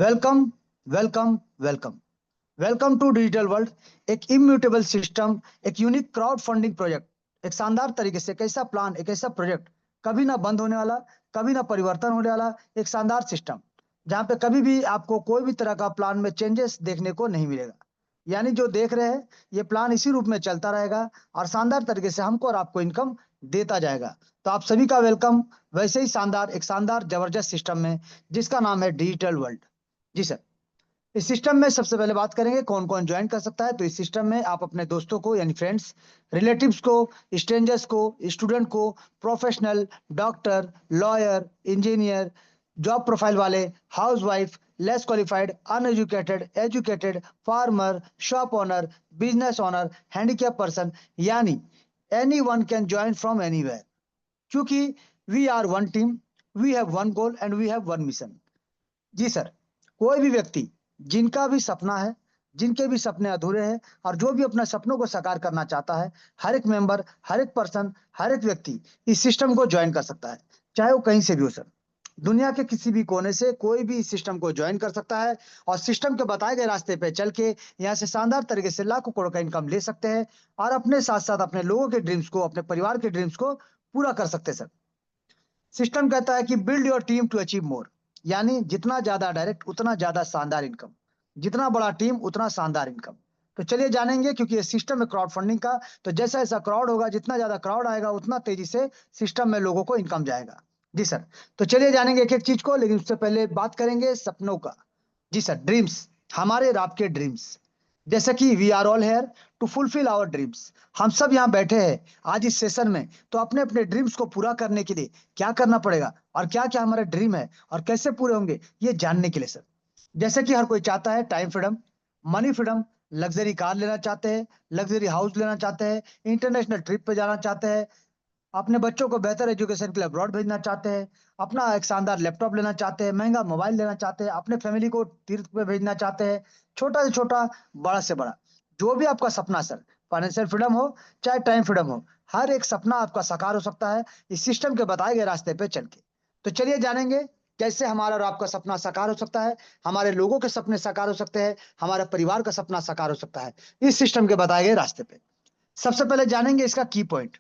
Welcome welcome welcome welcome to digital world. एक immutable system, एक unique crowd funding project, एक शानदार तरीके से, एक ऐसा प्लान, एक ऐसा प्रोजेक्ट कभी ना बंद होने वाला, कभी ना परिवर्तन होने वाला। एक शानदार सिस्टम जहां पे कभी भी आपको कोई भी तरह का प्लान में चेंजेस देखने को नहीं मिलेगा। यानी जो देख रहे हैं, ये प्लान इसी रूप में चलता रहेगा और शानदार तरीके से हमको और आपको इनकम देता जाएगा। तो आप सभी का वेलकम वैसे ही शानदार, एक शानदार जबरदस्त सिस्टम में जिसका नाम है डिजिटल वर्ल्ड। जी सर। इस सिस्टम में सबसे पहले बात करेंगे कौन कौन ज्वाइन कर सकता है। तो इस सिस्टम में आप अपने दोस्तों को यानी फ्रेंड्स, रिलेटिव्स को, स्ट्रेंजर्स को, स्टूडेंट को, professional, doctor, lawyer, engineer, job profile वाले, housewife, less qualified, uneducated, educated, farmer, shop owner, business owner, handicap person, यानी any one can join from anywhere. क्योंकि we are one team, we have one goal and we have one mission. जी sir. कोई भी व्यक्ति जिनका भी सपना है, जिनके भी सपने अधूरे हैं और जो भी अपने सपनों को साकार करना चाहता है, हर एक मेंबर, हर एक पर्सन, हर एक व्यक्ति इस सिस्टम को ज्वाइन कर सकता है, चाहे वो कहीं से भी हो सर। दुनिया के किसी भी कोने से कोई भी इस सिस्टम को ज्वाइन कर सकता है और सिस्टम के बताए गए रास्ते पे चल के यहाँ से शानदार तरीके से लाखों करोड़ का इनकम ले सकते हैं और अपने साथ साथ अपने लोगों के ड्रीम्स को, अपने परिवार के ड्रीम्स को पूरा कर सकते हैं सर। सिस्टम कहता है कि build your team to achieve more. यानी जितना ज्यादा डायरेक्ट उतना ज्यादा शानदार इनकम, जितना बड़ा टीम उतना शानदार इनकम। तो चलिए जानेंगे, क्योंकि ये सिस्टम है क्राउड फंडिंग का। तो जैसा जैसा क्राउड होगा, जितना ज्यादा क्राउड आएगा उतना तेजी से सिस्टम में लोगों को इनकम जाएगा। जी सर। तो चलिए जानेंगे एक एक चीज को, लेकिन उससे पहले बात करेंगे सपनों का। जी सर, ड्रीम्स, हमारे और आपके ड्रीम्स। जैसे कि we are all here to fulfil our dreams. हम सब यहाँ बैठे हैं आज इस सेशन में, तो अपने अपने ड्रीम्स को पूरा करने के लिए क्या करना पड़ेगा और क्या क्या हमारे ड्रीम है और कैसे पूरे होंगे, ये जानने के लिए सर। जैसे कि हर कोई चाहता है time freedom, money freedom, luxury car लेना चाहते हैं, लग्जरी हाउस लेना चाहते हैं, इंटरनेशनल ट्रिप पे जाना चाहते हैं, अपने बच्चों को बेहतर एजुकेशन के लिए अब्रॉड भेजना चाहते हैं, अपना एक शानदार लैपटॉप लेना चाहते हैं, महंगा मोबाइल लेना चाहते हैं, अपने फैमिली को तीर्थ पे भेजना चाहते हैं। छोटा से छोटा, बड़ा से बड़ा, जो भी आपका सपना सर, फाइनेंशियल फ्रीडम हो चाहे टाइम फ्रीडम हो, हर एक सपना आपका साकार हो सकता है इस सिस्टम के बताए गए रास्ते पे चल के। तो चलिए जानेंगे कैसे हमारा और आपका सपना साकार हो सकता है, हमारे लोगों के सपने साकार हो सकते हैं, हमारे परिवार का सपना साकार हो सकता है इस सिस्टम के बताए गए रास्ते पे। सबसे पहले जानेंगे इसका की पॉइंट,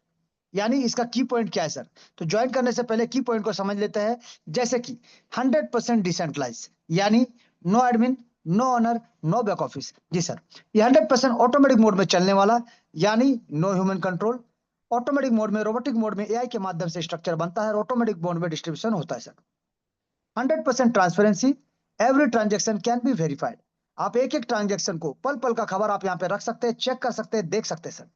यानी इसका की पॉइंट क्या है सर। तो ज्वाइन करने से पहले की पॉइंट को समझ लेते हैं। जैसे कि 100% डिसेंट्रलाइज, यानी no admin, no owner, no back office. जी सर। ये 100% ऑटोमेटिक मोड में चलने वाला, यानी no human control. Automatic mode में, रोबोटिक मोड में एआई के माध्यम से स्ट्रक्चर बनता है और ऑटोमेटिक मोड में डिस्ट्रीब्यूशन होता है sir. 100% transparency, every transaction can be verified. आप एक एक ट्रांजेक्शन को पल पल का खबर आप यहाँ पे रख सकते हैं, चेक कर सकते हैं, देख सकते हैं sir.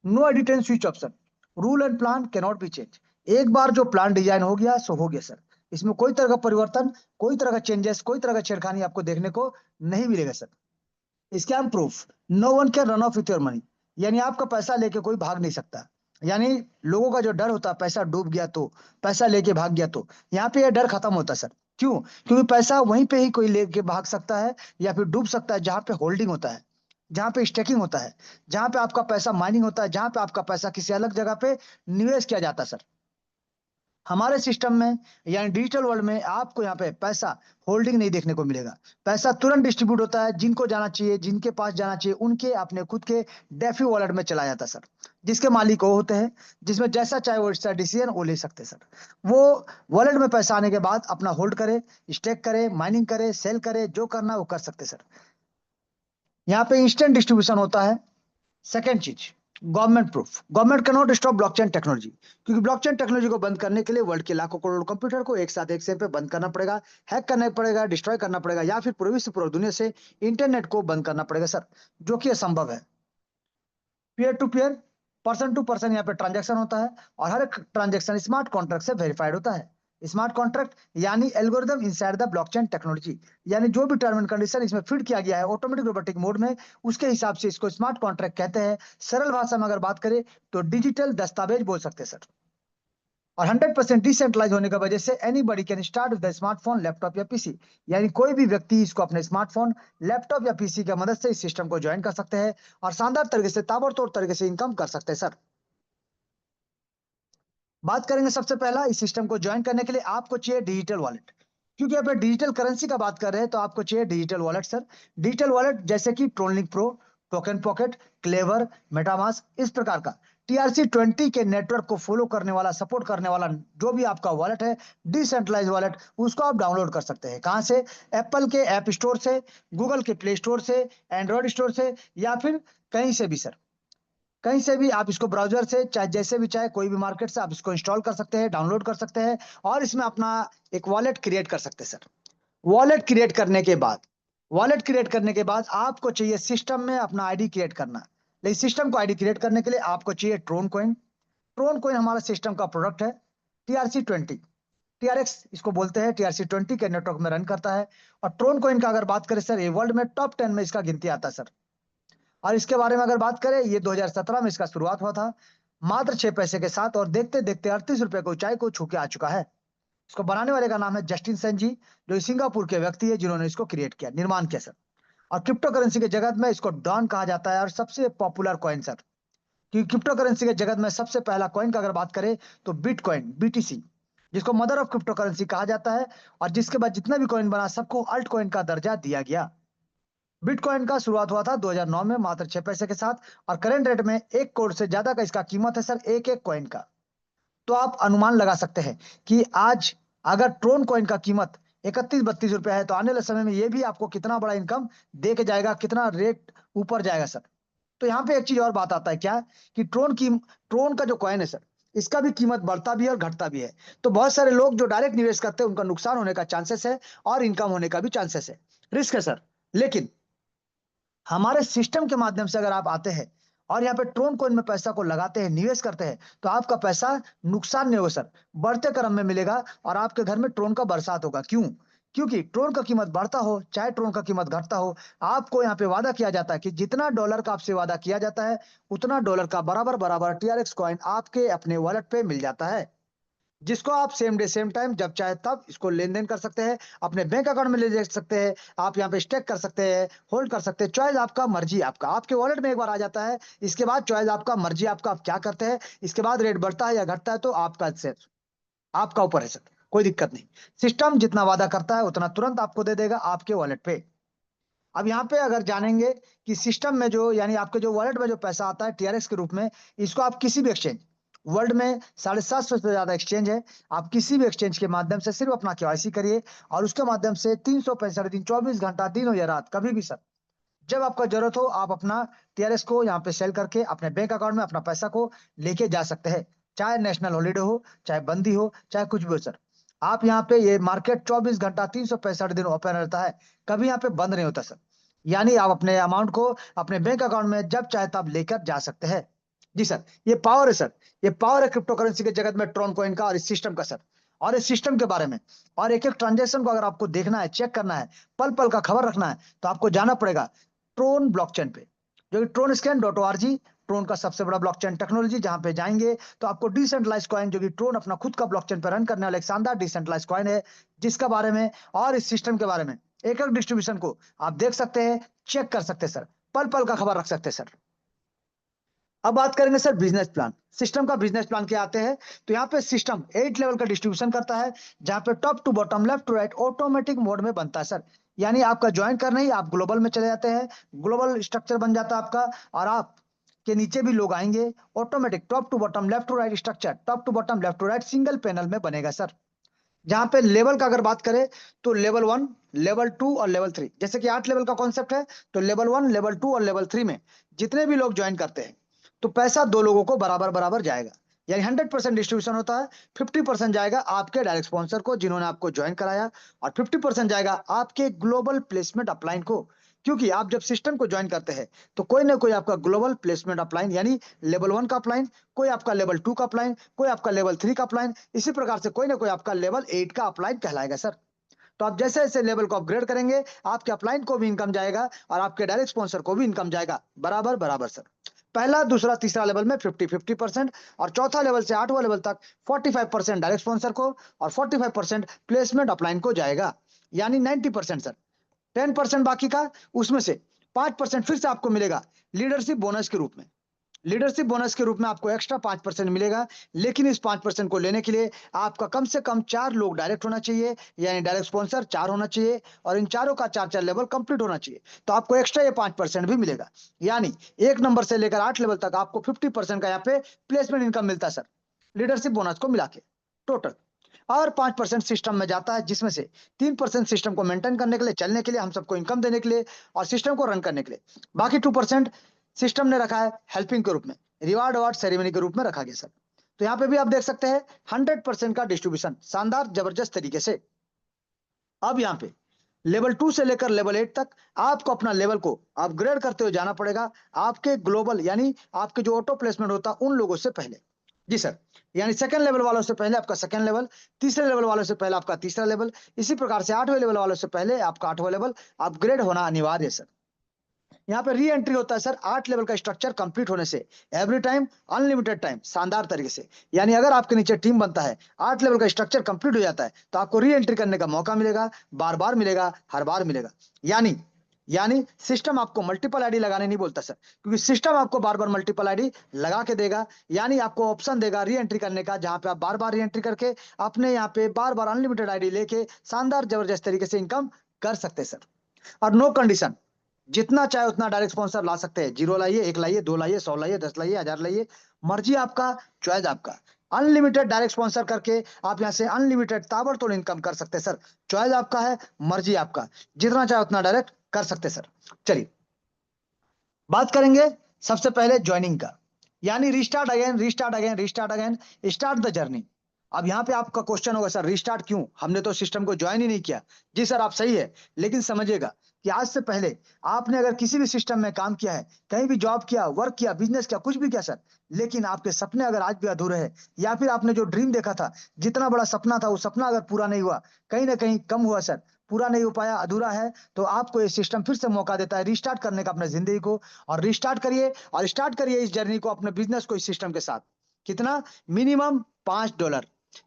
No edit and switch option, rule and plan can not be change. एक बार जो प्लान डिजाइन हो गया सो हो गया सर। इसमें कोई तरह का परिवर्तन, कोई तरह का चेंजेस, कोई तरह का छेड़खानी आपको देखने को नहीं मिलेगा sir. Scam proof, no one can run off with your money. यानी आपका पैसा लेके कोई भाग नहीं सकता। यानी लोगों का जो डर होता है पैसा डूब गया तो, पैसा लेके भाग गया तो, यहाँ पे यह डर खत्म होता है सर। क्यों? क्योंकि पैसा वहीं पे ही कोई लेके भाग सकता है या फिर डूब सकता है जहां पे होल्डिंग होता है, जहां पे स्टेकिंग होता है, जहां पे आपका पैसा माइनिंग होता है, जहां पे आपका पैसा किसी अलग जगह पे निवेश किया जाता है सर। हमारे सिस्टम में यानी डिजिटल वर्ल्ड में आपको यहाँ पे पैसा होल्डिंग नहीं देखने को मिलेगा। पैसा तुरंत डिस्ट्रीब्यूट होता है, जिनको जाना चाहिए, जिनके पास जाना चाहिए, उनके अपने खुद के डेफी वॉलेट में चला जाता है सर। जिसके मालिक वो होते हैं, जिसमें जैसा चाहे वो वैसा डिसीजन वो ले सकते हैं सर। वो वॉलेट में पैसा आने के बाद अपना होल्ड करे, स्टेक करे, माइनिंग करे, सेल करे, जो करना है वो कर सकते हैं सर। यहाँ पे इंस्टेंट डिस्ट्रीब्यूशन होता है। सेकेंड चीज, government proof, government can not stop blockchain technology. क्योंकि ब्लॉकचेन टेक्नोलॉजी को बंद करने के लिए वर्ल्ड के लाखों करोड़ कंप्यूटर को एक साथ एक सेल पे बंद करना पड़ेगा, हैक करना पड़ेगा, डिस्ट्रॉय करना पड़ेगा, या फिर पूरी से पूरी दुनिया से इंटरनेट को बंद करना पड़ेगा सर, जो कि असंभव है। Peer to peer, person to person यहाँ पे ट्रांजेक्शन होता है और हर एक ट्रांजेक्शन स्मार्ट कॉन्ट्रैक्ट से वेरीफाइड होता है। स्मार्ट कॉन्ट्रैक्ट यानी algorithm inside the blockchain technology. यानी जो भी टर्म एंड कंडीशन इसमें फिट किया गया है ऑटोमेटिक रोबोटिक मोड में, उसके हिसाब से इसको स्मार्ट कॉन्ट्रैक्ट कहते हैं। सरल भाषा में अगर बात करें तो डिजिटल दस्तावेज बोल सकते हैं सर। और 100% डिसेंट्रलाइज होने की वजह से any buddy can start with smartphone, laptop या पीसी। यानी कोई भी व्यक्ति इसको अपने स्मार्टफोन, लैपटॉप या पीसी की मदद से इस सिस्टम को ज्वाइन कर सकते हैं और शानदार तरीके से, ताबड़तोड़ तरीके से इनकम कर सकते हैं सर। बात करेंगे सबसे पहला, इस सिस्टम को ज्वाइन करने के लिए आपको चाहिए डिजिटल वॉलेट। क्योंकि यहाँ पे डिजिटल करेंसी का बात कर रहे हैं तो आपको चाहिए digital wallet sir. Digital wallet जैसे कि TronLink pro, token pocket, clever, MetaMask, इस प्रकार का TRC20 के नेटवर्क को फॉलो करने वाला, सपोर्ट करने वाला जो भी आपका वॉलेट है, डिसेंट्रलाइज वॉलेट, उसको आप डाउनलोड कर सकते हैं। कहाँ से? एप्पल के ऐप स्टोर से, गूगल के प्ले स्टोर से, एंड्रॉइड स्टोर से, या फिर कहीं से भी सर। कहीं से भी आप इसको ब्राउजर से, चाहे जैसे भी चाहे कोई भी मार्केट से आप इसको इंस्टॉल कर सकते हैं, डाउनलोड कर सकते हैं, और इसमें अपना एक वॉलेट क्रिएट कर सकते हैं सर। वॉलेट क्रिएट करने के बाद आपको चाहिए सिस्टम में अपना आईडी क्रिएट करना। लेकिन सिस्टम को आईडी क्रिएट करने के लिए आपको चाहिए ट्रोन कॉइन। ट्रोन कॉइन हमारा सिस्टम का प्रोडक्ट है। TRC20, TRX इसको बोलते हैं, TRC20 के नेटवर्क में रन करता है। और ट्रोन कॉइन का अगर बात करें सर, ये वर्ल्ड में टॉप 10 में इसका गिनती आता है सर। और इसके बारे में अगर बात करें, ये 2017 में इसका शुरुआत हुआ था, मात्र 6 पैसे के साथ, और देखते देखते 38 रुपए की ऊंचाई को छू के आ चुका है। इसको बनाने वाले का नाम है जस्टिन सेन जी, जो सिंगापुर के व्यक्ति है जिन्होंने इसको क्रिएट किया, निर्माण किया सर। और क्रिप्टो करेंसी के जगत में इसको डॉन कहा जाता है, और सबसे पॉपुलर कॉइन सर। क्योंकि क्रिप्टो करेंसी के जगत में सबसे पहला कॉइन का अगर बात करें तो बिटकॉइन, BTC, जिसको मदर ऑफ क्रिप्टो करेंसी कहा जाता है, और जिसके बाद जितना भी कॉइन बना सबको अल्ट कॉइन का दर्जा दिया गया। बिटकॉइन का शुरुआत हुआ था 2009 में मात्र 6 पैसे के साथ, और करंट रेट में 1 करोड़ से ज्यादा का इसका कीमत है सर, एक एक कॉइन का। तो आप अनुमान लगा सकते हैं कि आज अगर ट्रोन कॉइन का कीमत 31-32 रुपए है, तो आने वाले समय में ये भी आपको कितना बड़ा इनकम दे के जाएगा, कितना रेट ऊपर जाएगा सर। तो यहाँ पे एक चीज और बात आता है क्या, कि ट्रोन का जो कॉइन है सर, इसका भी कीमत बढ़ता भी है और घटता भी है। तो बहुत सारे लोग जो डायरेक्ट निवेश करते हैं उनका नुकसान होने का चांसेस है, और इनकम होने का भी चांसेस है, रिस्क है सर। लेकिन हमारे सिस्टम के माध्यम से अगर आप आते हैं और यहाँ पे ट्रोन कॉइन में पैसा को लगाते हैं, निवेश करते हैं, तो आपका पैसा नुकसान नहीं होगा सर, बढ़ते क्रम में मिलेगा, और आपके घर में ट्रोन का बरसात होगा। क्यों? क्योंकि ट्रोन का कीमत बढ़ता हो चाहे ट्रोन का कीमत घटता हो, आपको यहाँ पे वादा किया जाता है कि जितना डॉलर का आपसे वादा किया जाता है, उतना डॉलर का बराबर बराबर TRX कॉइन आपके अपने वॉलेट पे मिल जाता है, जिसको आप सेम डे सेम टाइम जब चाहे तब इसको लेन देन कर सकते हैं, अपने बैंक अकाउंट में ले जा सकते हैं, आप यहाँ पे स्टेक कर सकते हैं, होल्ड कर सकते हैं। चॉइस आपका, मर्जी आपका, आपके वॉलेट में एक बार आ जाता है, इसके बाद चॉइस आपका, मर्जी आपका, आप क्या करते हैं। इसके बाद रेट बढ़ता है या घटता है तो आपका सिर्फ आपका ऊपर है सर, कोई दिक्कत नहीं। सिस्टम जितना वादा करता है उतना तुरंत आपको दे देगा आपके वॉलेट पे। अब यहाँ पे अगर जानेंगे कि सिस्टम में जो, यानी आपके जो वॉलेट में जो पैसा आता है TRX के रूप में, इसको आप किसी भी एक्सचेंज, वर्ल्ड में 750 से ज्यादा एक्सचेंज है, आप किसी भी एक्सचेंज के माध्यम से सिर्फ अपना KYC करिए, और उसके माध्यम से 365 दिन 24 घंटा, दिन हो या रात, कभी भी सर, जब आपका जरूरत हो, आप अपना TRX को यहाँ पे सेल करके अपने बैंक अकाउंट में अपना पैसा को लेके जा सकते हैं। चाहे नेशनल हॉलीडे हो, चाहे बंदी हो, चाहे कुछ भी हो सर, आप यहाँ पे, ये मार्केट 24 घंटा 365 दिन ओपन रहता है, कभी यहाँ पे बंद नहीं होता सर। यानी आप अपने अमाउंट को अपने बैंक अकाउंट में जब चाहे तब लेकर जा सकते हैं। जी सर, ये पावर है सर, ये पावर है क्रिप्टो करेंसी के जगत में ट्रोन कॉइन का और इस सिस्टम का सर। और इस सिस्टम के बारे में और एक एक ट्रांजेक्शन को अगर आपको देखना है, चेक करना है, पल पल का खबर रखना है, तो आपको जाना पड़ेगा ट्रोन ब्लॉकचेन पे, जो कि TronScan.org, ट्रोन का सबसे बड़ा ब्लॉकचेन टेक्नोलॉजी, जहां पे जाएंगे तो आपको डिसेंट्रलाइज कॉइन, जो कि ट्रोन अपना खुद का ब्लॉकचेन पे रन करने वाला एक शानदार डिसेंट्रलाइज कॉइन है, जिसका बारे में और इस सिस्टम के बारे में एक एक डिस्ट्रीब्यूशन को आप देख सकते हैं, चेक कर सकते हैं सर, पल पल का खबर रख सकते हैं सर। अब बात करेंगे सर बिजनेस प्लान, सिस्टम का बिजनेस प्लान क्या आते हैं। तो यहाँ पे सिस्टम 8 लेवल का डिस्ट्रीब्यूशन करता है, जहाँ पे top to bottom, left to right automatic mode में बनता है सर। यानी आपका ज्वाइन करना ही आप ग्लोबल में चले जाते हैं, ग्लोबल स्ट्रक्चर बन जाता है आपका, और आप के नीचे भी लोग आएंगे, automatic top to bottom, left to right structure, top to bottom, left to right single panel में बनेगा सर। जहां पे लेवल का अगर बात करें तो लेवल 1, लेवल 2 और लेवल 3, जैसे कि 8 लेवल का कॉन्सेप्ट है, तो लेवल 1, लेवल 2 और लेवल 3 में जितने भी लोग ज्वाइन करते हैं, तो पैसा दो लोगों को बराबर बराबर जाएगा। यानी 100% डिस्ट्रीब्यूशन होता है। 50% जाएगा आपके डायरेक्ट स्पॉन्सर को जिन्होंने आपको ज्वाइन कराया, और 50% जाएगा आपके ग्लोबल प्लेसमेंट अपलाइन को। क्योंकि आप जब सिस्टम को ज्वाइन करते हैं तो कोई ना कोई आपका ग्लोबल प्लेसमेंट अपलाइन, यानी लेवल 1 का अपलाइन, कोई आपका लेवल 2 का अपलाइन, कोई आपका लेवल 3 का अपलाइन, इसी प्रकार से कोई ना कोई आपका लेवल 8 का अपलाइन कहलाएगा सर। तो आप जैसे जैसे लेवल को अपग्रेड करेंगे, आपके अपलाइन को भी इनकम जाएगा और आपके डायरेक्ट स्पॉन्सर को भी इनकम जाएगा, बराबर बराबर सर। पहला, दूसरा, तीसरा लेवल में 50-50%, और चौथा लेवल से 8वां लेवल तक 45% डायरेक्ट स्पॉन्सर को और 45% प्लेसमेंट अपलाइन को जाएगा, यानी 90% सर। 10% बाकी का, उसमें से 5% फिर से आपको मिलेगा लीडरशिप बोनस के रूप में। लीडरशिप बोनस के रूप में आपको एक्स्ट्रा 5% मिलेगा, लेकिन इस 5% को लेने के लिए आपका कम से कम 4 लोग डायरेक्ट होना चाहिए, यानी डायरेक्ट स्पॉन्सर 4 होना चाहिए और इन चारों का 4-4 लेवल कंप्लीट होना चाहिए। तो आपको एक्स्ट्रा ये 5% भी मिलेगा। यानी 1 नंबर से लेकर 8 लेवल तक आपको 50% का यहाँ पे प्लेसमेंट इनकम मिलता है सर, लीडरशिप बोनस को मिला के टोटल। और 5% सिस्टम में जाता है, जिसमें से 3% सिस्टम को मेंटेन करने के लिए, चलने के लिए, हम सबको इनकम देने के लिए और सिस्टम को रन करने के लिए। बाकी 2% सिस्टम ने रखा है हेल्पिंग के रूप में, रिवार्ड अवार्ड सेरेमनी के रूप में रखा गया सर। तो यहाँ पे भी आप देख सकते हैं 100% का डिस्ट्रीब्यूशन, शानदार जबरदस्त तरीके से। अब यहाँ पे लेवल 2 से लेकर लेवल 8 तक आपको अपना लेवल को अपग्रेड करते हुए जाना पड़ेगा, आपके ग्लोबल यानी आपके जो ऑटो प्लेसमेंट होता है उन लोगों से पहले। जी सर, यानी सेकंड लेवल वालों से पहले आपका सेकंड लेवल, तीसरे लेवल वालों से पहले आपका तीसरा लेवल, इसी प्रकार से 8वें लेवल वालों से पहले आपका 8वां लेवल अपग्रेड होना अनिवार्य है सर। यहाँ पे री एंट्री होता है सर 8 लेवल का स्ट्रक्चर कंप्लीट होने से, एवरी टाइम अनलिमिटेड टाइम, शानदार तरीके से। यानी अगर आपके नीचे टीम बनता है, 8 लेवल का स्ट्रक्चर कंप्लीट हो जाता है, तो आपको री एंट्री करने का मौका मिलेगा, बार बार मिलेगा, हर बार मिलेगा। यानी यानी सिस्टम आपको मल्टीपल आईडी लगाने नहीं बोलता सर, क्योंकि सिस्टम आपको बार बार मल्टीपल आईडी लगा के देगा। यानी आपको ऑप्शन देगा री एंट्री करने का, जहां पे आप बार बार री एंट्री करके अपने यहाँ पे बार बार अनलिमिटेड आईडी लेके शानदार जबरदस्त तरीके से इनकम कर सकते हैं सर। और नो कंडीशन, जितना चाहे उतना डायरेक्ट स्पॉन्सर ला सकते हैं। 0 लाइए, 1 लाइए, 2 लाइए, 100 लाइए, 10 लाइए, 1000 लाइए, मर्जी आपका, चॉइस आपका। अनलिमिटेड डायरेक्ट स्पॉन्सर करके आप यहाँ से अनलिमिटेड ताबड़तोड़ इनकम कर सकते हैं सर। चॉइस आपका है, मर्जी आपका, जितना चाहे उतना डायरेक्ट कर सकते हैं सर। चलिए बात करेंगे सबसे पहले ज्वाइनिंग का, यानी restart again, restart again, restart again, start the journey. अब यहाँ पे आपका क्वेश्चन होगा सर रिस्टार्ट क्यों, हमने तो सिस्टम को ज्वाइन ही नहीं किया। जी सर आप सही है, लेकिन समझिएगा कि आज से पहले आपने अगर किसी भी सिस्टम में काम किया है, कहीं भी जॉब किया, वर्क किया, बिजनेस किया, कुछ भी किया सर, लेकिन आपके सपने अगर आज भी अधूरे हैं, या फिर आपने जो ड्रीम देखा था, जितना बड़ा सपना था, वो सपना अगर पूरा नहीं हुआ, कहीं ना कहीं कम हुआ सर, पूरा नहीं हो पाया, अधूरा है, तो आपको ये सिस्टम फिर से मौका देता है रिस्टार्ट करने का अपने जिंदगी को। और रिस्टार्ट करिए, और स्टार्ट करिए इस जर्नी को, अपने बिजनेस को इस सिस्टम के साथ। कितना? मिनिमम $5,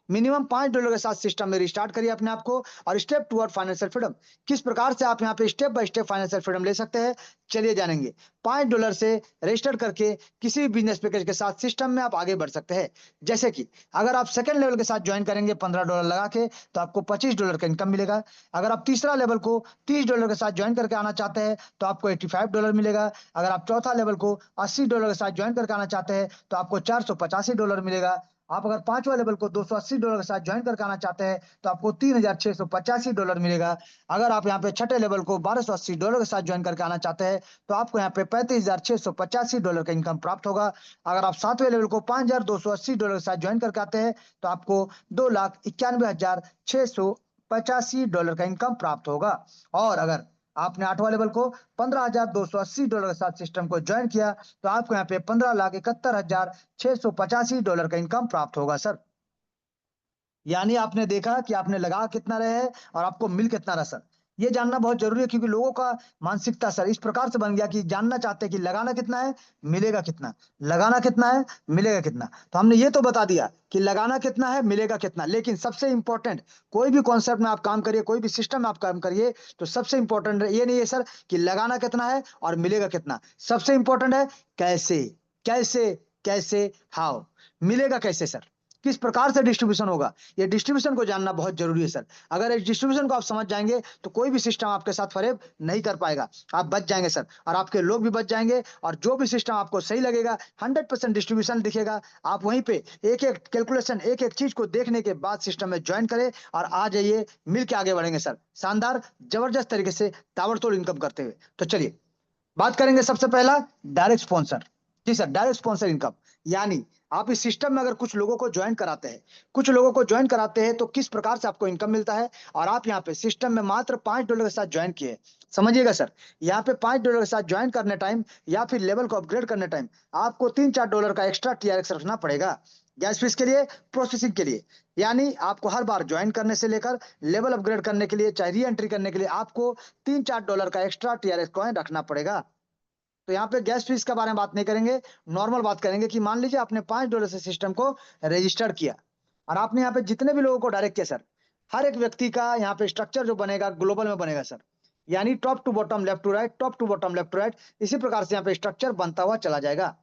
मिनिमम $5 के साथ सिस्टम में रिस्टार्ट करिए अपने आप को, और स्टेप टुवर्ड फाइनेंशियल फ्रीडम। किस प्रकार से आप यहाँ पे step by step financial freedom ले सकते हैं, चलिए जानेंगे। $5 से रजिस्टर करके किसी भी बिजनेस पैकेज के साथ सिस्टम में आप आगे बढ़ सकते हैं। जैसे कि अगर आप सेकंड लेवल के साथ ज्वाइन करेंगे $15 लगा के, तो आपको $25 का इनकम मिलेगा। अगर आप तीसरा लेवल को $30 के साथ ज्वाइन करके आना चाहते हैं, तो आपको $85 मिलेगा। अगर आप चौथा लेवल को $80 के साथ ज्वाइन करके आना चाहते हैं, तो आपको $485 मिलेगा। आप अगर पांचवा लेवल को $280 के साथ ज्वाइन करके आना चाहते हैं, तो आपको $3685 मिलेगा। अगर आप यहाँ पे छठे लेवल को $1280 के साथ ज्वाइन करके आना चाहते हैं, तो आपको यहाँ पे $35,685 का इनकम प्राप्त होगा। अगर आप सातवें लेवल को $5280 के साथ ज्वाइन करके आते हैं, तो आपको $2,91,685 का इनकम प्राप्त होगा। और अगर आपने आठवां लेवल को $15,280 के साथ सिस्टम को ज्वाइन किया, तो आपको यहाँ पे $15,71,685 का इनकम प्राप्त होगा सर। यानी आपने देखा कि आपने लगा कितना रहे है और आपको मिल कितना रहा सर। ये जानना बहुत जरूरी है, क्योंकि लोगों का मानसिकता सर इस प्रकार से बन गया कि जानना चाहते हैं कि लगाना कितना है, मिलेगा कितना, लगाना कितना है, मिलेगा कितना। तो हमने ये तो बता दिया कि लगाना कितना है, मिलेगा कितना, लेकिन सबसे इंपॉर्टेंट, कोई भी कॉन्सेप्ट में आप काम करिए, कोई भी सिस्टम में आप काम करिए, तो सबसे इंपॉर्टेंट ये नहीं है सर कि लगाना कितना है और मिलेगा कितना। सबसे इंपॉर्टेंट है कैसे, कैसे, कैसे, हाउ, मिलेगा कैसे सर, किस प्रकार से डिस्ट्रीब्यूशन होगा, ये डिस्ट्रीब्यूशन को जानना बहुत जरूरी है सर। अगर इस डिस्ट्रीब्यूशन को आप समझ जाएंगे, तो कोई भी सिस्टम आपके साथ फरेब नहीं कर पाएगा, आप बच जाएंगे सर, और आपके लोग भी बच जाएंगे। और जो भी सिस्टम आपको सही लगेगा, 100% डिस्ट्रीब्यूशन दिखेगा, आप वहीं पे एक एक कैलकुलेशन, एक एक चीज को देखने के बाद सिस्टम में ज्वाइन करें और आ जाइए, मिलकर आगे बढ़ेंगे सर, शानदार जबरदस्त तरीके से ताबड़तोड़ इनकम करते हुए। तो चलिए बात करेंगे सबसे पहला डायरेक्ट स्पॉन्सर। जी सर, डायरेक्ट स्पॉन्सर इनकम, यानी आप इस सिस्टम में अगर कुछ लोगों को ज्वाइन कराते हैं, कुछ लोगों को ज्वाइन कराते हैं, तो किस प्रकार से आपको इनकम मिलता है। और आप यहाँ पे सिस्टम में मात्र $5 के साथ ज्वाइन किए, समझिएगा सर, यहाँ पे $5 के साथ ज्वाइन करने टाइम या फिर लेवल को अपग्रेड करने टाइम आपको $3-4 का एक्स्ट्रा TRX रखना पड़ेगा, गैस फीस के लिए, प्रोसेसिंग के लिए। यानी आपको हर बार ज्वाइन करने से लेकर लेवल अपग्रेड करने के लिए, चाहे री एंट्री करने के लिए, आपको $3-4 का एक्स्ट्रा TRX कॉइन रखना पड़ेगा। तो यहाँ पे गैस फीस के बारे में बात नहीं करेंगे, नॉर्मल बात करेंगे कि मान लीजिए आपने $5 से सिस्टम को रजिस्टर किया, और आपने यहाँ पे जितने भी लोगों को डायरेक्ट किया सर, हर एक व्यक्ति का यहाँ पे स्ट्रक्चर जो बनेगा ग्लोबल में बनेगा सर, यानी top to bottom, left to right, top to bottom, left to right, इसी प्रकार से यहाँ पे स्ट्रक्चर बनता हुआ चला जाएगा।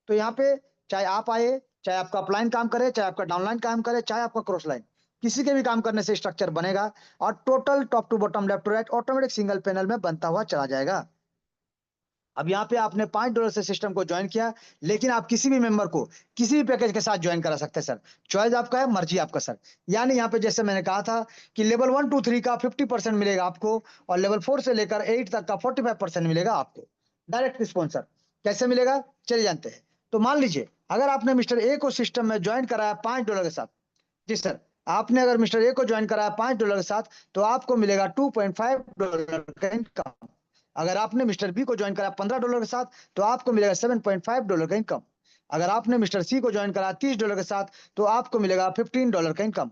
तो यहाँ पे चाहे आप आए, चाहे आपका अपलाइन काम करे, चाहे आपका डाउनलाइन काम करे, चाहे आपका क्रॉस लाइन, किसी के भी काम करने से स्ट्रक्चर बनेगा और total top to bottom left to right automatic single panel में बनता हुआ चला जाएगा। अब यहाँ पे आपने $5 से सिस्टम को ज्वाइन किया, लेकिन आप किसी भी मेंबर को किसी भी पैकेज के साथ ज्वाइन करा सकते हैं सर। चॉइस आपका है, मर्जी आपका सर। यानी यहाँ पे जैसे मैंने कहा था कि लेवल 1 2 3 का 50% मिलेगा आपको और लेवल 4 से लेकर 8 तक का 45% मिलेगा आपको डायरेक्ट स्पॉन्सर। कैसे मिलेगा चलिए जानते हैं। तो मान लीजिए अगर आपने मिस्टर ए को सिस्टम में ज्वाइन कराया $5 के साथ, जी सर, आपने अगर मिस्टर ए को ज्वाइन कराया $5 के साथ तो आपको मिलेगा $2.5 का इनकम। अगर आपने मिस्टर बी को ज्वाइन करा $15 के साथ तो आपको मिलेगा $7.5 का इनकम। अगर आपने मिस्टर सी को ज्वाइन करा $30 के साथ तो आपको मिलेगा $15 का इनकम।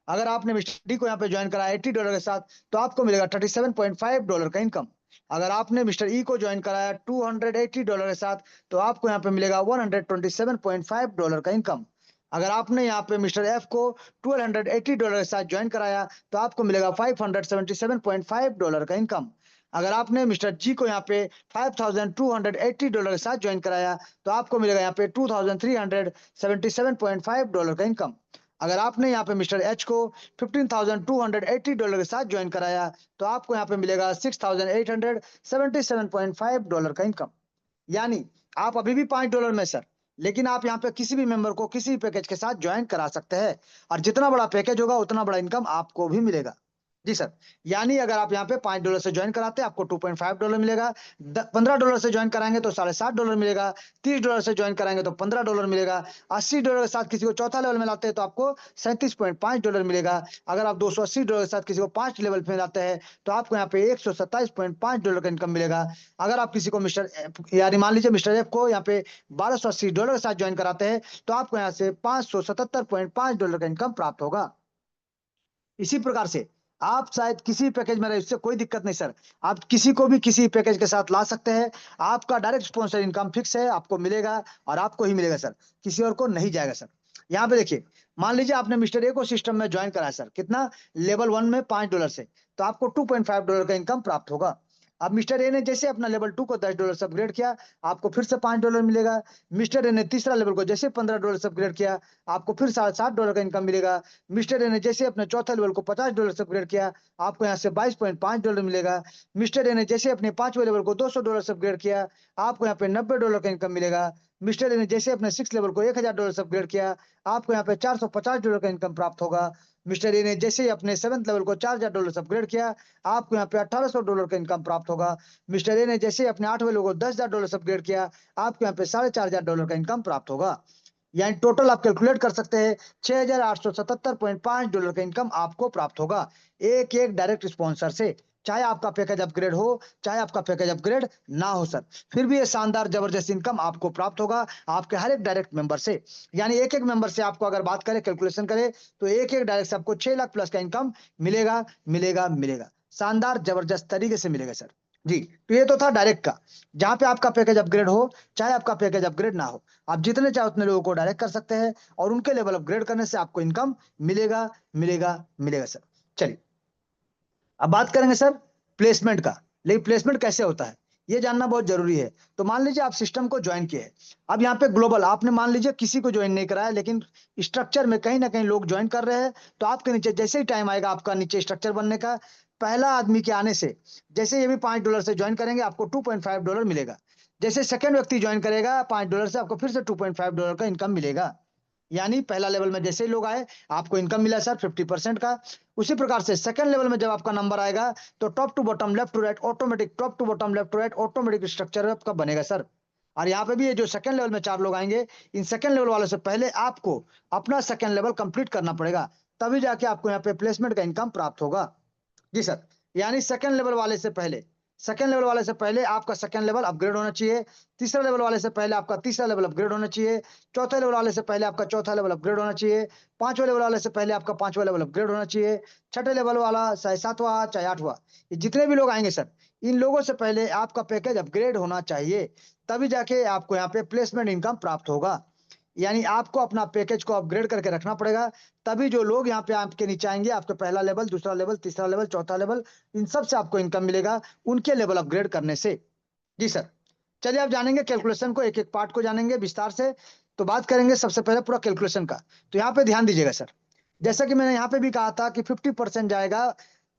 अगर आपने मिस्टर डी को यहाँ पे ज्वाइन करा $80 के साथ तो आपको मिलेगा $37.5 का इनकम। अगर आपने मिस्टर ई को ज्वाइन कराया $280 के साथ तो आपको यहाँ पे मिलेगा $127.5 का इनकम। अगर आपने यहाँ पे मिस्टर एफ को $1280 के साथ ज्वाइन कराया तो आपको मिलेगा $577.5 का इनकम। अगर आपने मिस्टर जी को यहाँ पे $5280 के साथ ज्वाइन कराया तो आपको मिलेगा यहाँ पे $2377.5 का इनकम। अगर आपने यहाँ पे मिस्टर एच को $15,280 के साथ ज्वाइन कराया तो आपको यहाँ पे मिलेगा $6,877.5 का इनकम। यानी आप अभी भी $5 में सर, लेकिन आप यहाँ पे किसी भी मेंबर को किसी भी पैकेज के साथ ज्वाइन करा सकते हैं और जितना बड़ा पैकेज होगा उतना बड़ा इनकम आपको भी मिलेगा। जी सर, यानी अगर आप यहाँ पे $5 से ज्वाइन कराते हैं आपको $2.5 मिलेगा, $15 से ज्वाइन कराएंगे तो $7.5 मिलेगा, $30 से ज्वाइन कराएंगे तो $15 मिलेगा, $80 के साथ किसी को चौथा लेवल में लाते हैं तो आपको $37.5 मिलेगा। अगर आप $280 के साथ किसी को 5 लेवल में लाते हैं तो आपको यहाँ पे $127.5 का इनकम मिलेगा। अगर आप किसी को मिस्टर यानी मान लीजिए मिस्टर एफ को यहाँ पे $1280 के साथ ज्वाइन कराते हैं तो आपको यहाँ से $577.5 का इनकम प्राप्त होगा। इसी प्रकार से आप शायद किसी पैकेज में रहे, इससे कोई दिक्कत नहीं सर, आप किसी को भी किसी पैकेज के साथ ला सकते हैं। आपका डायरेक्ट स्पॉन्सर इनकम फिक्स है, आपको मिलेगा और आपको ही मिलेगा सर, किसी और को नहीं जाएगा सर। यहाँ पे देखिए, मान लीजिए आपने मिस्टर ए को सिस्टम में ज्वाइन करा सर, कितना लेवल 1 में $5 से, तो आपको $2.5 का इनकम प्राप्त होगा। अब मिस्टर ए ने जैसे अपना लेवल 2 को $10 से अपग्रेड किया, आपको फिर से $5 मिलेगा। मिस्टर ए ने तीसरा लेवल को जैसे $15 से अपग्रेड किया, आपको फिर $7.5 का इनकम मिलेगा। मिस्टर ए ने जैसे अपने चौथा लेवल को $50 से अपग्रेड किया, आपको यहाँ से $22.5 मिलेगा। मिस्टर ए ने जैसे अपने 5वें लेवल को $200 से अपग्रेड किया, आपको यहाँ पे $90 का इनकम मिलेगा। मिस्टर ए ने जैसे अपने 6 लेवल को $1000 से अपग्रेड किया, आपको यहाँ पे $450 का इनकम प्राप्त होगा। मिस्टर ए ने जैसे ही अपने 7th लेवल को $4000 से अपग्रेड किया, आपको यहाँ पे $1800 का इनकम प्राप्त होगा। मिस्टर ए ने जैसे ही अपने 8वें लेवल को $10,000 से अपग्रेड किया, आपको यहाँ पे $4500 का इनकम प्राप्त होगा। यानी टोटल आप कैलकुलेट कर सकते हैं $6,877.5 का इनकम आपको प्राप्त होगा एक एक डायरेक्ट स्पॉन्सर से। चाहे आपका पैकेज अपग्रेड हो, चाहे आपका पैकेज अपग्रेड ना हो सर, फिर भी ये शानदार जबरदस्त इनकम आपको प्राप्त होगा आपके हर एक डायरेक्ट मेंबर से। यानी एक एक मेंबर से आपको अगर बात करें, कैलकुलेशन करें, तो एक एक डायरेक्ट से आपको 6 लाख प्लस का इनकम मिलेगा मिलेगा मिलेगा, शानदार जबरदस्त तरीके से मिलेगा सर। जी, तो ये तो था डायरेक्ट का, जहां पे आपका पैकेज अपग्रेड हो चाहे आपका पैकेज अपग्रेड ना हो, आप जितने चाहे उतने लोगों को डायरेक्ट कर सकते हैं और उनके लेवल अपग्रेड करने से आपको इनकम मिलेगा मिलेगा मिलेगा सर। चलिए अब बात करेंगे सर प्लेसमेंट का, लेकिन प्लेसमेंट कैसे होता है ये जानना बहुत जरूरी है। तो मान लीजिए आप सिस्टम को ज्वाइन किए, अब यहाँ पे ग्लोबल आपने मान लीजिए किसी को ज्वाइन नहीं कराया, लेकिन स्ट्रक्चर में कहीं ना कहीं लोग ज्वाइन कर रहे हैं, तो आपके नीचे जैसे ही टाइम आएगा आपका नीचे स्ट्रक्चर बनने का, पहला आदमी के आने से जैसे ये भी $5 से ज्वाइन करेंगे आपको $2.5 मिलेगा। जैसे सेकंड व्यक्ति ज्वाइन करेगा $5 से, आपको फिर से $2.5 का इनकम मिलेगा। यानी पहला लेवल में जैसे ही लोग आए आपको इनकम मिला सर 50% का। उसी प्रकार से सेकंड लेवल में जब आपका नंबर आएगा तो top to bottom left to right automatic, top to bottom left to right automatic structure आपका बनेगा सर। और यहाँ पे भी ये जो सेकंड लेवल में 4 लोग आएंगे, इन सेकंड लेवल वालों से पहले आपको अपना सेकंड लेवल कंप्लीट करना पड़ेगा, तभी जाके आपको यहाँ पे प्लेसमेंट का इनकम प्राप्त होगा। जी सर, यानी सेकंड लेवल वाले से पहले आपका सेकंड लेवल अपग्रेड होना चाहिए, तीसरा लेवल वाले से पहले आपका तीसरा लेवल अपग्रेड होना चाहिए, चौथे लेवल वाले से पहले आपका चौथा लेवल अपग्रेड होना चाहिए, पांचवें लेवल वाले से पहले आपका पांचवा लेवल अपग्रेड होना चाहिए, छठे लेवल वाला चाहे 7वां चाहे 8वां, ये जितने भी लोग आएंगे सर, इन लोगों से पहले आपका पैकेज अपग्रेड होना चाहिए, तभी जाके आपको यहाँ पे प्लेसमेंट इनकम प्राप्त होगा। यानी आपको अपना पैकेज को अपग्रेड करके रखना पड़ेगा, तभी जो लोग यहाँ पे आपके नीचे आएंगे, आपके पहला लेवल, दूसरा लेवल, तीसरा लेवल, चौथा लेवल, इन सब से आपको इनकम मिलेगा उनके लेवल अपग्रेड करने से। जी सर, चलिए आप जानेंगे कैलकुलेशन को, एक एक पार्ट को जानेंगे विस्तार से। तो बात करेंगे सबसे पहले पूरा कैलकुलेशन का। तो यहाँ पे ध्यान दीजिएगा सर, जैसा कि मैंने यहाँ पे भी कहा था कि 50% जाएगा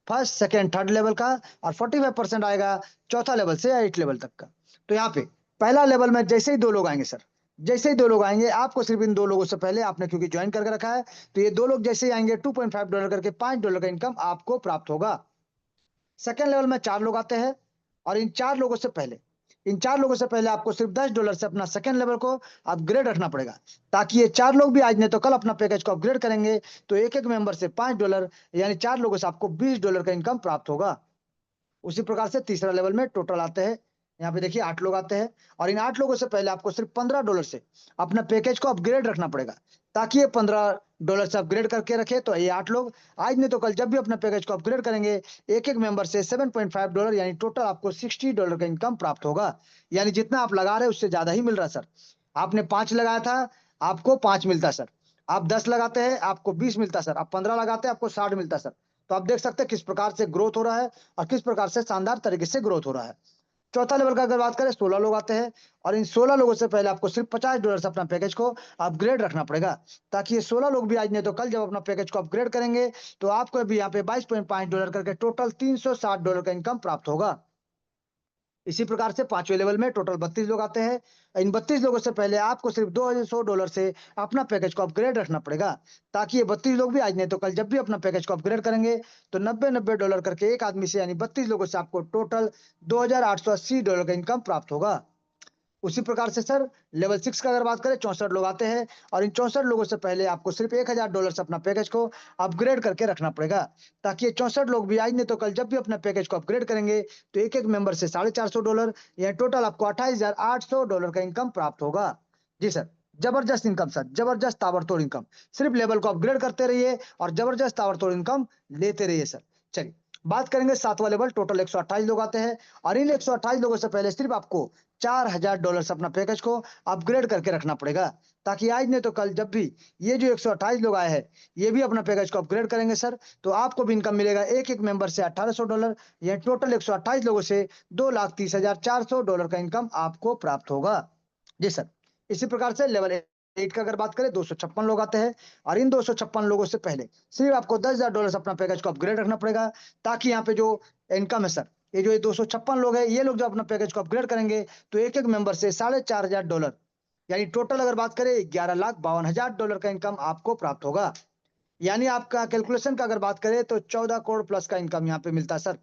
फर्स्ट सेकेंड थर्ड लेवल का, और 45% आएगा चौथा लेवल से या 8 लेवल तक का। तो यहाँ पे पहला लेवल में जैसे ही 2 लोग आएंगे सर, जैसे ही 2 लोग आएंगे, आपको सिर्फ इन 2 लोगों से पहले आपने क्योंकि ज्वाइन करके रखा है, तो ये 2 लोग जैसे ही आएंगे $2.5 करके $5 का इनकम आपको प्राप्त होगा। सेकेंड लेवल में 4 लोग आते हैं, और इन चार लोगों से पहले आपको सिर्फ $10 से अपना सेकेंड लेवल को अपग्रेड रखना पड़ेगा, ताकि ये 4 लोग भी आज नहीं तो कल अपना पैकेज को अपग्रेड करेंगे, तो एक एक मेंबर से $5, यानी 4 लोगों से आपको $20 का इनकम प्राप्त होगा। उसी प्रकार से तीसरा लेवल में टोटल आते हैं, यहाँ पे देखिए 8 लोग आते हैं, और इन 8 लोगों से पहले आपको सिर्फ $15 से अपना पैकेज को अपग्रेड रखना पड़ेगा, ताकि ये $15 से अपग्रेड करके रखे, तो ये 8 लोग आज नहीं तो कल जब भी अपना पैकेज को अपग्रेड करेंगे, एक एक मेंबर से $7.5, यानी टोटल आपको $60 का इनकम प्राप्त होगा। यानी जितना आप लगा रहे हैं उससे ज्यादा ही मिल रहा है सर। आपने 5 लगाया था, आपको 5 मिलता सर। आप 10 लगाते हैं, आपको 20 मिलता सर। आप 15 लगाते हैं, आपको 60 मिलता सर। तो आप देख सकते हैं किस प्रकार से ग्रोथ हो रहा है, और किस प्रकार से शानदार तरीके से ग्रोथ हो रहा है। चौथा लेवल का अगर बात करें, 16 लोग आते हैं, और इन 16 लोगों से पहले आपको सिर्फ $50 से अपना पैकेज को अपग्रेड रखना पड़ेगा, ताकि ये 16 लोग भी आज नहीं तो कल जब अपना पैकेज को अपग्रेड करेंगे, तो आपको भी यहाँ पे $22.5 करके टोटल $360 का इनकम प्राप्त होगा। इसी प्रकार से पांचवें लेवल में टोटल 32 लोग आते हैं। इन 32 लोगों से पहले आपको सिर्फ $200 से अपना पैकेज को अपग्रेड रखना पड़ेगा, ताकि ये 32 लोग भी आज नहीं तो कल जब भी अपना पैकेज को अपग्रेड करेंगे, तो $90 करके एक आदमी से, यानी 32 लोगों से आपको टोटल $2880 का इनकम प्राप्त होगा। उसी प्रकार से सर लेवल 6 का अगर बात करें, 64 लोग आते हैं, और इन 64 लोगों से पहले आपको सिर्फ $1000 से अपना पैकेज को अपग्रेड करके रखना पड़ेगा, ताकि ये 64 लोग भी आज नहीं तो कल जब भी अपना पैकेज को अपग्रेड करेंगे, तो एक एक मेंबर से $450, या टोटल आपको $28800 का इनकम प्राप्त होगा। जी सर, जबरदस्त इनकम सर, जबरदस्त ताबड़तोड़ इनकम। सिर्फ लेवल को अपग्रेड करते रहिए और जबरदस्त ताबड़तोड़ इनकम लेते रहिए सर। चलिए बात करेंगे 7वां लेवल। टोटल 128 लोग आते हैं, और इन 128 लोगों से पहले सिर्फ आपको $4000 से अपना पैकेज को अपग्रेड करके रखना पड़ेगा, ताकि आज नहीं तो कल जब भी ये जो 128 लोग आए हैं, ये भी अपना पैकेज को अपग्रेड करेंगे सर, तो आपको भी इनकम मिलेगा एक एक मेंबर से $1800, या टोटल 128 लोगों से $2,30,400 का इनकम आपको प्राप्त होगा। जी सर, इसी प्रकार से लेवल 8 का अगर बात करें, 256 लोग आते हैं, और इन 256 लोगों से पहले सिर्फ आपको $10,000 से अपना पैकेज को अपग्रेड रखना पड़ेगा, ताकि यहाँ पे जो इनकम है सर, ये जो 256 लोग हैं, ये लोग जो अपना पैकेज को अपग्रेड करेंगे, तो एक एक मेंबर से $4500, यानी टोटल अगर बात करें $11,52,000 का इनकम आपको प्राप्त होगा। यानी आपका कैलकुलेशन का अगर बात करें, तो 14 करोड़ प्लस का इनकम यहाँ पे मिलता है सर।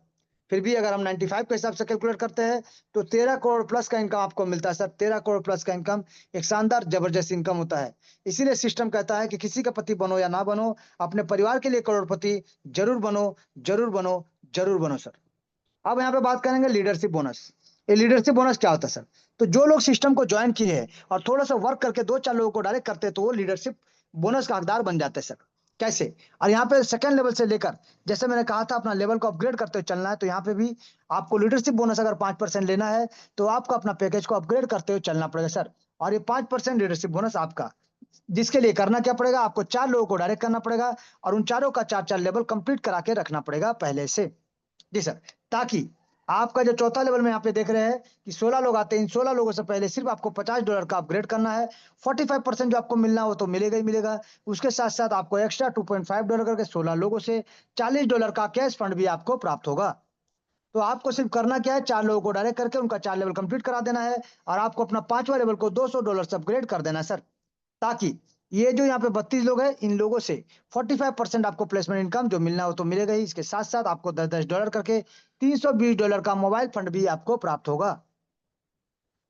फिर भी अगर हम 95 के हिसाब से कैलकुलेट करते हैं, तो 13 करोड़ प्लस का इनकम आपको मिलता है सर। 13 करोड़ प्लस का इनकम एक शानदार जबरदस्त इनकम होता है। इसीलिए सिस्टम कहता है कि किसी का पति बनो या ना बनो, अपने परिवार के लिए करोड़पति जरूर बनो, जरूर बनो, जरूर बनो सर। अब यहाँ पे बात करेंगे लीडरशिप बोनस। ये लीडरशिप बोनस क्या होता है सर? तो जो लोग सिस्टम को ज्वाइन किए हैं और थोड़ा सा वर्क करके 2-4 लोगों को डायरेक्ट करते हैं, तो वो लीडरशिप बोनस का हकदार बन जाते हैं सर। कैसे? और यहाँ पे सेकंड लेवल से लेकर, जैसे मैंने कहा था अपना लेवल को अपग्रेड करते हुए चलना है, तो यहाँ पे भी आपको लीडरशिप बोनस अगर 5% लेना है, तो आपको अपना पैकेज को अपग्रेड करते हुए चलना पड़ेगा सर। और ये 5% लीडरशिप बोनस आपका, जिसके लिए करना क्या पड़ेगा, आपको 4 लोगों को डायरेक्ट करना पड़ेगा, और उन चारों का 4-4 लेवल कंप्लीट करा के रखना पड़ेगा पहले से। जी सर, ताकि आपका जो चौथा लेवल में यहाँ पे देख रहे हैं कि 16 लोग आते हैं, इन 16 लोगों से पहले सिर्फ आपको $50 का अपग्रेड करना है। 45% जो आपको मिलना हो तो मिलेगा ही मिलेगा। उसके साथ साथ आपको एक्स्ट्रा $2.5 करके 16 लोगों से $40 का कैश फंड भी आपको प्राप्त होगा। तो आपको सिर्फ करना क्या है, 4 लोगों को डायरेक्ट करके उनका 4 लेवल कंप्लीट करा देना है, और आपको अपना 5वां लेवल को $200 से अपग्रेड कर देना है सर। ताकि ये जो यहाँ पे 32 लोग हैं, इन लोगों से 45% आपको प्लेसमेंट इनकम जो मिलना हो तो मिलेगा ही। इसके साथ साथ आपको $10-10 करके $320 का मोबाइल फंड भी आपको प्राप्त होगा।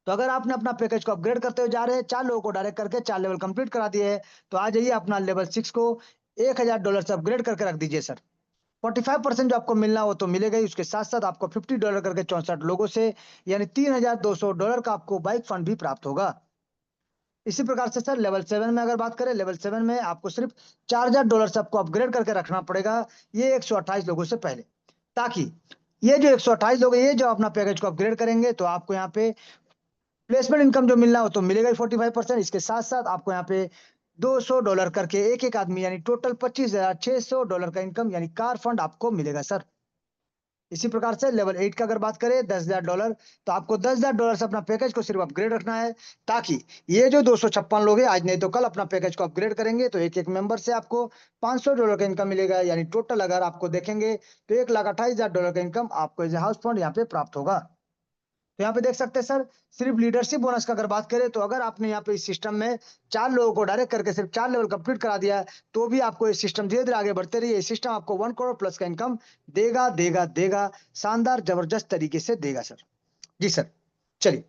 तो अगर आपने अपना पैकेज को अपग्रेड करते हुए जा रहे हैं, 4 लोगों को डायरेक्ट करके 4 लेवल कंप्लीट करा दिए हैं, तो आ जाइए अपना लेवल 6 को $1000 से अपग्रेड करके रख दीजिए सर। 45% जो आपको मिलना हो तो मिलेगा ही। उसके साथ साथ आपको $50 करके 64 लोगों से, यानी $3200 का आपको बाइक फंड भी प्राप्त होगा। इसी प्रकार से सर लेवल 7 में अगर बात करें, लेवल 7 में आपको सिर्फ $4000 से आपको अपग्रेड करके रखना पड़ेगा, ये 128 लोगों से पहले, ताकि ये जो 128 लोग हैं, ये जो अपना पैकेज को अपग्रेड करेंगे, तो आपको यहाँ पे प्लेसमेंट इनकम जो मिलना हो तो मिलेगा ही 45%। इसके साथ साथ आपको यहाँ पे $200 करके एक एक आदमी, यानी टोटल $25,600 का इनकम, यानी कार फंड आपको मिलेगा सर। इसी प्रकार से लेवल 8 का अगर बात करें $10,000, तो आपको $10,000 से अपना पैकेज को सिर्फ अपग्रेड रखना है, ताकि ये जो 256 लोग हैं आज नहीं तो कल अपना पैकेज को अपग्रेड करेंगे, तो एक एक मेंबर से आपको $500 का इनकम मिलेगा। यानी टोटल अगर आपको देखेंगे तो $1,28,000 का इनकम आपको एज ए हाउस फंड यहाँ पे प्राप्त होगा। तो यहाँ पे देख सकते हैं सर, सिर्फ लीडरशिप बोनस का अगर बात करें तो अगर आपने यहाँ पे इस सिस्टम में 4 लोगों को डायरेक्ट करके सिर्फ 4 लेवल कंप्लीट करा दिया है, तो भी आपको ये सिस्टम धीरे-धीरे आगे बढ़ते रहिए, ये सिस्टम आपको 1 करोड़ प्लस का इनकम देगा, देगा, देगा, शानदार जबरदस्त तरीके से देगा सर। जी सर, चलिए।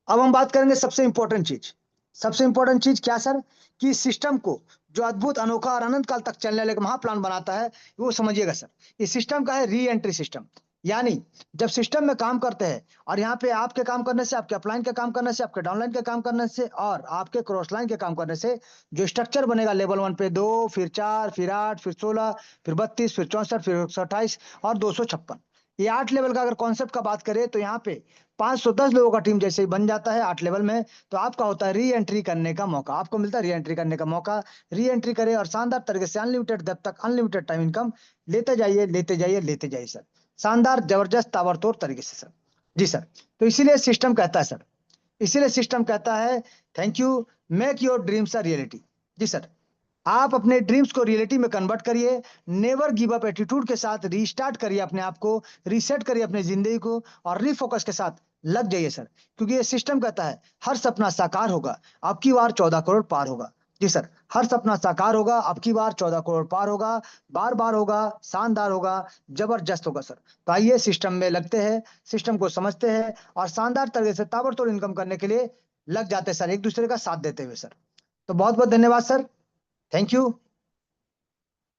अब हम बात करेंगे सबसे इंपॉर्टेंट चीज। सबसे इंपॉर्टेंट चीज क्या सर? कि इस सिस्टम को जो अद्भुत, अनोखा और अनंत काल तक चलने वाला एक महाप्लान बनाता है, वो समझिएगा सर। इस सिस्टम का है री एंट्री सिस्टम। यानी जब सिस्टम में काम करते हैं और यहाँ पे आपके काम करने से, आपके अपलाइन के काम करने से, आपके डाउनलाइन के काम करने से और आपके क्रॉस लाइन के काम करने से जो स्ट्रक्चर बनेगा लेवल 1 पे 2, फिर 4, फिर 8, फिर 16, फिर 32, फिर 64, फिर 128 और 256। ये 8 लेवल का अगर कॉन्सेप्ट का बात करें तो यहाँ पे 510 लोगों का टीम जैसे ही बन जाता है 8 लेवल में, तो आपका होता है री एंट्री करने का मौका। आपको मिलता है री एंट्री करने का मौका। री एंट्री करें और शानदार तरीके से अनलिमिटेड डेप्थ तक अनलिमिटेड टाइम इनकम लेते जाइए, लेते जाइए, लेते जाइए सर। शानदार, जबरदस्त, ताबड़तोड़ तरीके से सर। जी सर। तो इसीलिए सिस्टम कहता है सर, इसीलिए सिस्टम कहता है thank you, make your dreams a reality. जी सर। आप अपने ड्रीम्स को रियलिटी में कन्वर्ट करिए, नेवर गिव अप एटीट्यूड के साथ रीस्टार्ट करिए अपने आप को, रीसेट करिए अपनी जिंदगी को और रीफोकस के साथ लग जाइए सर। क्योंकि ये सिस्टम कहता है हर सपना साकार होगा, आपकी बार 14 करोड़ पार होगा। जी सर, हर सपना साकार होगा, आपकी बार 14 करोड़ पार होगा, बार बार होगा, शानदार होगा, जबरदस्त होगा सर। तो आइए सिस्टम में लगते हैं, सिस्टम को समझते हैं और शानदार तरीके से ताबड़तोड़ इनकम करने के लिए लग जाते हैं सर, एक दूसरे का साथ देते हुए सर। तो बहुत बहुत धन्यवाद सर। Thank you.